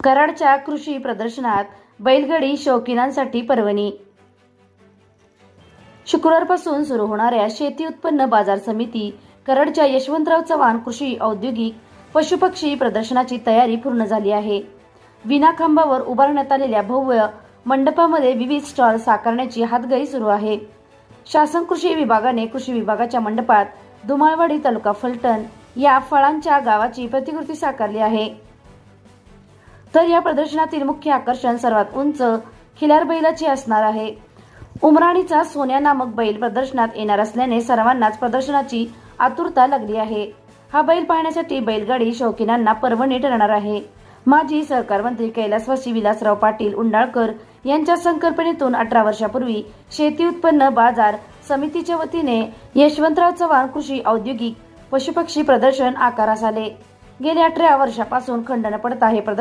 कराडच्या कृषी प्रदर्शनात बैलगाडी शौकीनांसाठी पर्वणी. शुक्रवारपासून सुरू होणाऱ्या शेती उत्पन्न बाजार समिती कराडच्या यशवंतराव चव्हाण कृषी औद्योगिक पशुपक्षी प्रदर्शनाची तयारी पूर्ण झाली आहे. विनाखांबावर उभारण्यात आलेल्या भव्य मंडपामध्ये विविध स्टॉल साकारण्याची हातघाई सुरू आहे. शासन कृषी विभागाने कृषी विभागाच्या मंडपात धुमाळवाडी तालुका फलटण या फळांच्या गावाची प्रतिकृती साकारली आहे. तर या प्रदर्शनातील मुख्य आकर्षण सर्वात उंच खिलार बैलाचे असणार आहे. उमराणीचा सोन्या नामक बैल प्रदर्शनात येणार असल्याने सर्वांनाच प्रदर्शनाची आतुरता लागली आहे. हा बैल पाहण्यासाठी बैलगाडी शौकीनांना पर्वणी ठरणार आहे. माजी सहकार मंत्री कैलासवासी विलासराव पाटील उंडाळकर यांच्या संकल्पनेतून 18 वर्षापूर्वी शेती उत्पन्न बाजार समितीच्या वतीने यशवंतराव चव्हाण कृषी औद्योगिक पशुपक्षी प्रदर्शन आकारास आले. गेल्या 18 वर्षापासून खंड न पडता हे प्रदर्शन